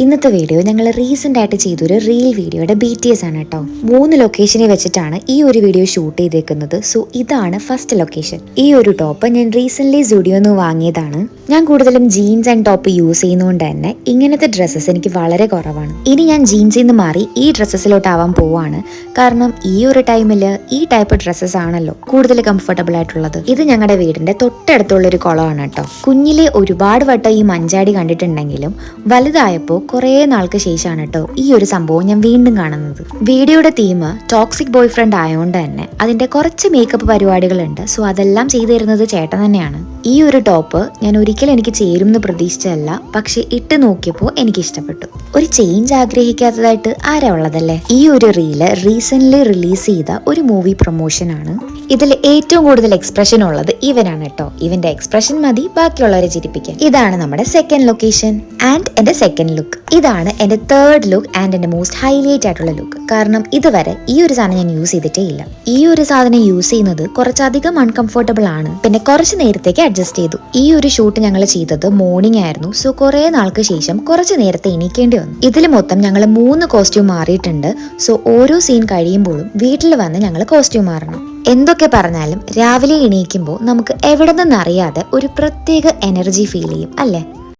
ഇന്നത്തെ വീഡിയോ ഞങ്ങൾ റീസെന്റ് ആയിട്ട് ചെയ്തൊരു റീൽ വീഡിയോയുടെ BTS ആണ് കേട്ടോ. 3 ലൊക്കേഷനിൽ വെച്ചിട്ടാണ് ഈ ഒരു വീഡിയോ ഷൂട്ട് ചെയ്തേക്കുന്നത്. സോ ഇതാണ് ഫസ്റ്റ് ലൊക്കേഷൻ. ഈ ഒരു ടോപ്പ് ഞാൻ റീസെന്റ് സ്റ്റുഡിയോന്ന് വാങ്ങിയതാണ്. ഞാൻ കൂടുതലും ജീൻസ് ആൻഡ് ടോപ്പ് യൂസ് ചെയ്യുന്നതുകൊണ്ട് തന്നെ ഇങ്ങനത്തെ ഡ്രസ്സസ് എനിക്ക് വളരെ കുറവാണ്. ഇനി ഞാൻ ജീൻസിൽ നിന്ന് മാറി ഈ ഡ്രസ്സസിലോട്ടാവാൻ പോവാണ്. കാരണം ഈ ഒരു ടൈമിൽ ഈ ടൈപ്പ് ഡ്രസ്സസ് ആണല്ലോ കൂടുതൽ കംഫർട്ടബിൾ ആയിട്ടുള്ളത്. ഇത് ഞങ്ങളുടെ വീടിന്റെ തൊട്ടടുത്തുള്ള ഒരു കുളമാണ് കേട്ടോ. കുഞ്ഞിലെ ഒരുപാട് വട്ടം ഈ മഞ്ചാടി കണ്ടിട്ടുണ്ടെങ്കിലും വലുതായപ്പോൾ കുറേ നാൾക്ക് ശേഷമാണ് കേട്ടോ ഈ ഒരു സംഭവം ഞാൻ വീണ്ടും കാണുന്നത്. വീഡിയോയുടെ തീം ടോക്സിക് ബോയ് ഫ്രണ്ട് ആയതുകൊണ്ട് തന്നെ അതിന്റെ കുറച്ച് മേക്കപ്പ് പരിപാടികളുണ്ട്. സോ അതെല്ലാം ചെയ്തു തരുന്നത് ചേട്ടൻ തന്നെയാണ്. ഈ ഒരു ടോപ്പ് ഞാൻ ഒരിക്കലും എനിക്ക് ചേരും എന്ന് പ്രതീക്ഷിച്ചല്ല, പക്ഷെ ഇട്ട് നോക്കിയപ്പോൾ എനിക്ക് ഇഷ്ടപ്പെട്ടു. ഒരു ചേഞ്ച് ആഗ്രഹിക്കാത്തതായിട്ട് ആരാ ഉള്ളതല്ലേ. ഈ ഒരു റീല് റീസെന്റ് റിലീസ് ചെയ്ത ഒരു മൂവി പ്രൊമോഷൻ ആണ്. ഇതിൽ ഏറ്റവും കൂടുതൽ എക്സ്പ്രഷൻ ഉള്ളത് ഇവനാണ് കേട്ടോ. ഇവന്റെ എക്സ്പ്രഷൻ മതി ബാക്കിയുള്ളവരെ ചിരിപ്പിക്കാൻ. ഇതാണ് നമ്മുടെ സെക്കൻഡ് ലൊക്കേഷൻ ആൻഡ് എന്റെ സെക്കൻഡ് ലുക്ക്. ഇതാണ് എന്റെ തേർഡ് ലുക്ക് ആൻഡ് എന്റെ മോസ്റ്റ് ഹൈലൈറ്റ് ആയിട്ടുള്ള ലുക്ക്. കാരണം ഇതുവരെ ഈ ഒരു സാധനം ഞാൻ യൂസ് ചെയ്തിട്ടേ ഇല്ല. ഈ ഒരു സാധനം യൂസ് ചെയ്യുന്നത് കുറച്ചധികം അൺകംഫർട്ടബിൾ ആണ്. പിന്നെ കുറച്ച് നേരത്തേക്ക് അഡ്ജസ്റ്റ് ചെയ്തു. ഈ ഒരു ഷൂട്ട് ഞങ്ങൾ ചെയ്തത് മോർണിംഗ് ആയിരുന്നു. സോ കുറെ നാൾക്ക് ശേഷം കുറച്ച് നേരത്തെ എണീക്കേണ്ടി വന്നു. ഇതിൽ മൊത്തം ഞങ്ങൾ 3 കോസ്റ്റ്യൂം മാറിയിട്ടുണ്ട്. സോ ഓരോ സീൻ കഴിയുമ്പോഴും വീട്ടിൽ വന്ന് ഞങ്ങൾ കോസ്റ്റ്യൂം മാറണം. എന്തൊക്കെ പറഞ്ഞാലും രാവിലെ എണീക്കുമ്പോൾ നമുക്ക് എവിടെ നിന്നറിയാതെ ഒരു പ്രത്യേക എനർജി ഫീൽ ചെയ്യും അല്ലേ.